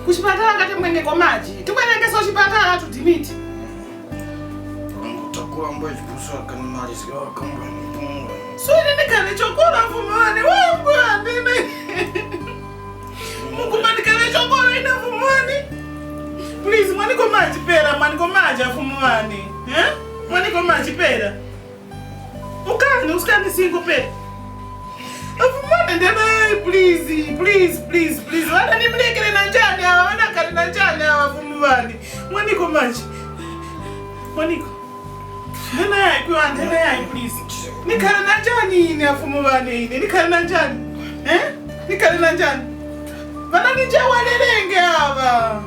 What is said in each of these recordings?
Kuchipatala ngati mwenge kwa maji. Tukwenenge so chipatala tudimiti. Utakuwa mbwe chipuso akanimalizika wakambwa nipunga. Swele nikale chokora fumane wangu andine. Mungu manikale chokora ina fumane. Please mwaniko maji pera, mwaniko maji afumane. Mwaniko maji pera. Uskani singo pera. Afumane ndena please. Wana ni mlekele na njani hawa, wana kali na njani hawa fumane. Mwaniko maji. Mwaniko. Hana yai please. Nikale na njani ni afumane ine. Nikale na njani. Nikale na njani. Wana ninja walelenge hawa.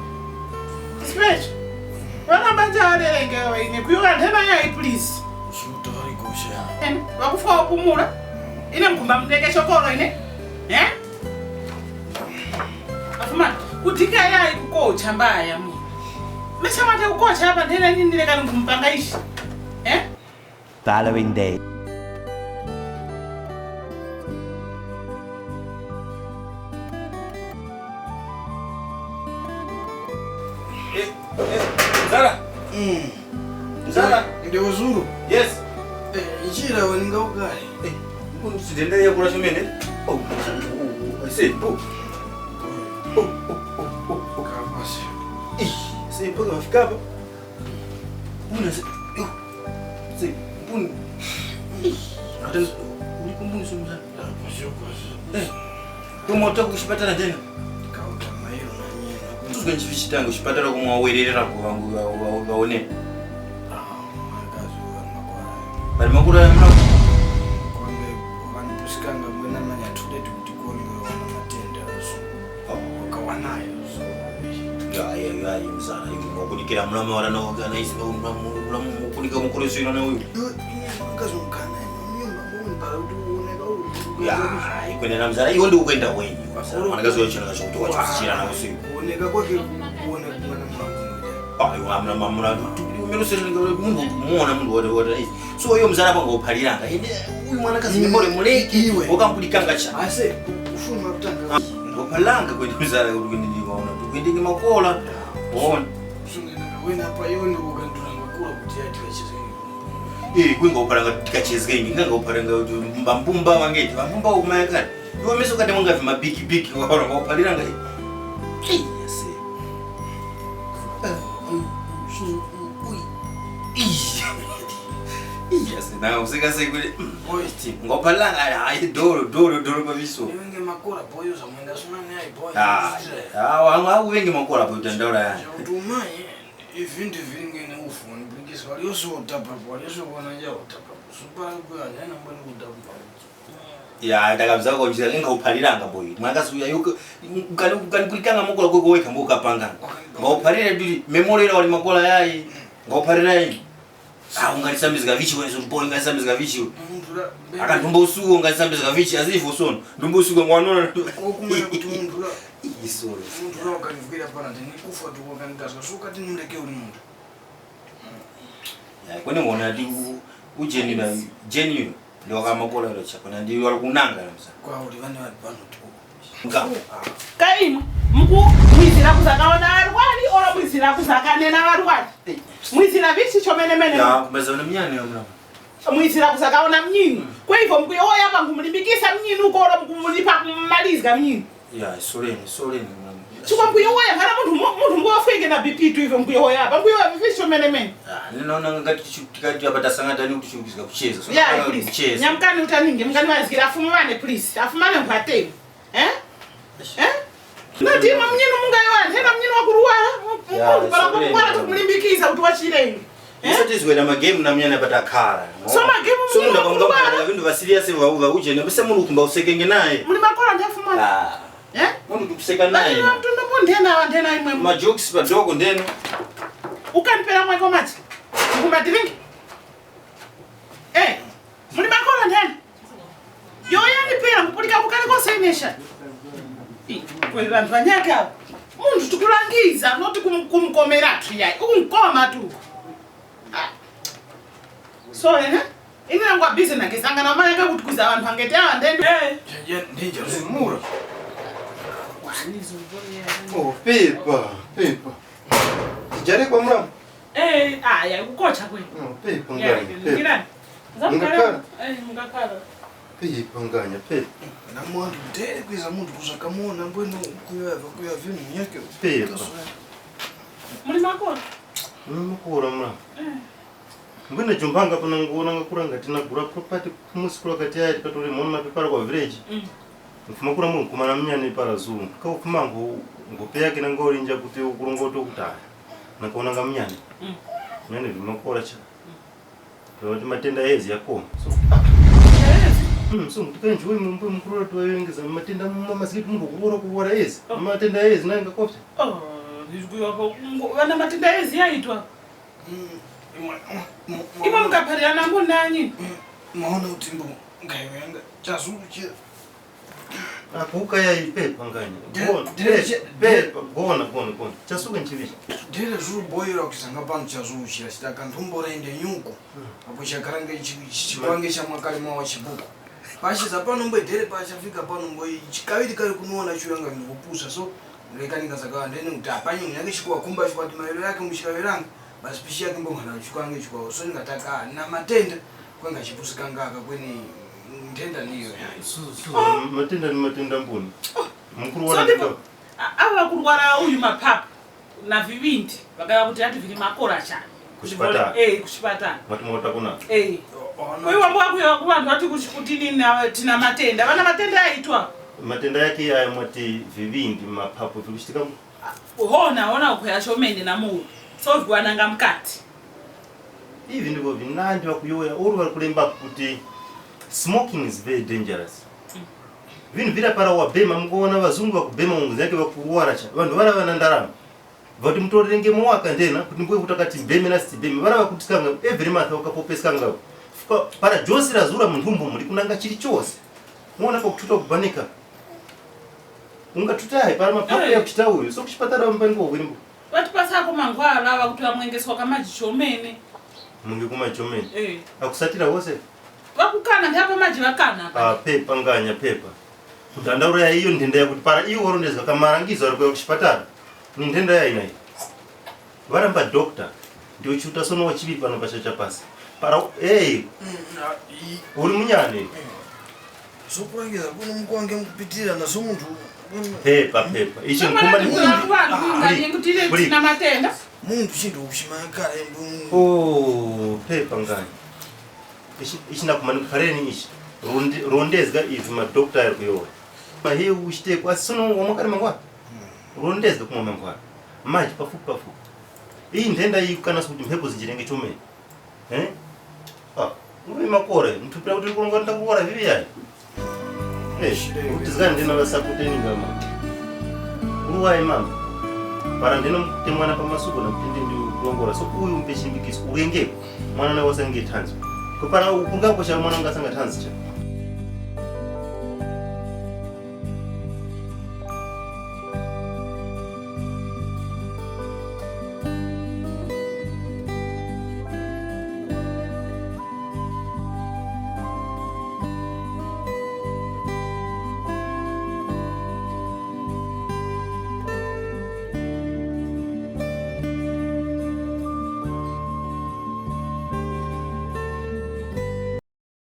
Special. Wana banja walelenge hawa ine. Kuyoga hana yai please. Shuta hari kusha. Wakufa kumura. Ine mkumba mdeke chokoro ine. Afumane. Kutika yai kukocha mbaya mimi. Mesha mate kukocha hapa ndena nini nile kanu kumpangaishi. Following day. Zara. Zara. Ndio uzuru. Yes. Njira waninga ugali. Mbona sidendelea kula shumene? I said, Kapasi. Sei mpaka wafika hapa. Mbona sei mbona hata ulipombuni sumza. Pasio kwasi. Tumota kushipatana tena. Kauta mayo na nyena. Tuzikanchivishitanga kushipatana kumwawererera kuvangu vaone. Makazi wa makwara. Bali makura ya mlango. Kwambe wanipusikanga mwena na nyatuleti kutikoni wana matenda so. Wakawanayo so. Ya mzana yuko kunikira mlama wala na ogana isi mlamu kunika mukuru sio na huyu. Kazi mkana nyumba mbona para utuoneka huyu. Ya ikwenda na mzana hiyo ndio kwenda wengi kwa sababu anagazo yote na shoto wa chishira na usiku. Kuoneka kwake kuona mwana mwangu. Amna mamuna mimi sio mungu muona mungu wote hizi. So hiyo mzana hapa ngopaliranga. Huyu mwana kazi mbole muleki ukampulikanga cha. Ase ufuma kutanga. Ngopalanga kwenda mzana kugindi ndiona. Tukindingi makola. Bona. Sungena wena hapa yone ukandura makula kuti ati kachizeni. Kwinga uparanga tikachezgengi nganga uparanga mbambumba wangeti mbambumba umayakani iwe meso kati mwanga vima biki wakora ngopaliranga yes yes na usika sekule oiti ngopalanga ai doro kwa viso Wenge makula boyo za mwenda sunani ai boyo. wanga wengi makora boyo tandaura ya Utumaye ivindu vingi na ufu nibigisa walioso utapa walioso wanajua utapa. Supa kwa yana mbona utapa. ya ndakamza ko njira inga upaliranga boyi mwakasuya yuko kulikanga makola ko weka mboka panga ngopalira duli memorera wali makola yayi ngopalira yi ungalisambizika vichi wezo boyi ngasambizika vichi akatumba usuko ngasambizika vichi azifu sono ndumba usuko ngwanona okumena kuti muntu la isoro muntu la ukanifikira pana ndini kufa tu ukanitasa so kati nindeke uli muntu. ya kwani ngona ati ujeni na genuine ndio kama makola ile chakona ndio wali kunanga msa Kwa uli vane wali pano tu. Kaimu, mkuu, mwizira kuzakaona arwali, ora mwizira kuzakanena arwali. Mwizira vichi chomenemene. ya mbazana mnyani ya mna Mwizira kuzakaona mnyini. Kwa hivyo mkuu yoya hapa ngumulimbikisa mnyini uko ora mkumulipa kumalizga mnyini. ya soreni Chukwa mkuu yoya kana muntu mkuu afike na BP tu hivyo mkuu yoya hapa. Mkuu yoya vichi chomenemene. ninaona ngati tikati apata sangata ni kuchukizika kucheza so Yeah, please. Nyamkani utaninge, mkani wazikira afumane please. Afumane mpateni. Natima mnyino mungayo wani, hena mnyino wakuruwara. Para kuruwara tukumulimbikiza utuwachireni. Isatizwera magame na mnyana pata kara. So magame So mnyino munda wakuruwara. bangamba vindu va serious va uje ne bese mulu kumba usekenge naye. Muli makora ndafumana. Mundu tukuseka naye. Bali mtundu ndena imwe. Ma jokes pa dogo ndeno. Ukanipela mweko mati. Ngumba divingi. Muli makora ndena. Yoya nipela mpulika kukali ko senesha. Kwa vantu vanyaka. Muntu tikulangiza noti kumkomera tu yayi. Ukumkoma tu. So ene ine ngwa busy nakisangana manje kakutukuza abantu angete andende. Ndinja zimura. Oh, Pepa. Tijare kwa mramu? Ya kukocha kwe. Pepa nganya. Ngirani. Ngakara. Ngakara. Pepa nganya, Pepa. Na mwandu ndere kwiza muntu kusakamona mbwenu kuya vinu nyake. Pepa. Muri makora? Mukura mramu. Mbwene jumbanga pana nguona ngakuranga tina gura property kumusikula kati yari katori mona mapepara kwa village. Mfuma kura mungu kumana mnyani para zungu. Kwa ufuma ngope yake na ngori nja kuti ukurungoto kutaya. Na kuona nga mnyani. Mnyani vimakora cha. Kwa wati matenda hezi yako. So mtuka njuwe mbwe mkurura tuwa yengeza. Matenda masikitu mungu kuwara hezi. Matenda hezi na nga kofta. Wana matenda hezi ya itwa. Ima mkaparia nangu nanyi. Maona utimbo ngaiwenga chazuchi. Akuka ya Pepa nganya. Pepa gona. Chasuka nchivisha. Dele zuru boyira kusanga pano chazuchi sitaka ntumbora ende nyuko. Apo chakaranga chikwange cha mwakali mwa chibuko. Pashi zapano mbe dele pachafika pano mbe chikawiti kali kunoona chuyanga ngikupusa so lekanika saka ndene utapanyi nyake chikwa kumba chipati mailo yake mushikaveranga. Basi pishi yake mbonga chikwange chikwa so ngataka na matenda kwanga chipusika ngaka kweni ntenda niyo matenda ni matenda mbuni mkuru wana so awa kurwara uyu mapapu na vivindi vakaya kuti ati vili makora chani kuchipatana kuchipatana matumota kuna kwe wambo wakuya kuvantu vati kuchikutini tina matenda vana matenda aitwa matenda yake ya mwati vivindi mapapu vikuchitika hona ukwela chomende na muu so vikuwananga mkati hivi ndivyo vinandi wakuyoya uri vari kulemba kuti smoking is very dangerous. Vinu vira para wabema mkuona vazungu wakubema mungu yake wakuruwara cha vandu vara vana ndarama vati mutorenge mwaka ndena kuti mbwe kutakati beme na sitibeme vara vakutikanga every month wakapopeskanga para josi razura munhumbu muri kunanga chiri chose muona kwa kututa kubanika ungatutahe para mapapu ya kuchita uyu so kuchipatara mbango wimbo vati pasako mangwala vakuti vamwengeswa kamaji chomene mungi kuma chomene akusatira wose vakukana ndipo maji vakana Pepa nganya Pepa kutandaura ya hiyo ndenda yakuti para iwo orondezwa kamarangizo ari kuya kuchipatara ni ndenda ya ina varamba doctor ndio chuta sono wachivi pano pachacha pasi para uri munyane so kurangiza kuno mkwange mkupitirira na so muntu Pepa ichi nkumba ni kuti tina matenda muntu chintu kushimaka embu Pepa nganya ichi nakumani kukareni ichi rondezga ivi madokta ari kuyowa mahe uchitekwa sono wamakari mangwana rondezga kumwa mangwana maji pafupi iyi ndenda iyi kana kuti mhepo zichirenge chomene uri makore mtupira kuti kulonga ndakuora vivi yayi kuti zikani ndina vasapoteni ngama uruwayi mama para ndino temwana pamasuko nakuti ndi kulongora so uyu mpeshimbikiso urengeko mwana naye wasanga tanzi kupara ukungakosha mwana ngasanga tanzi cha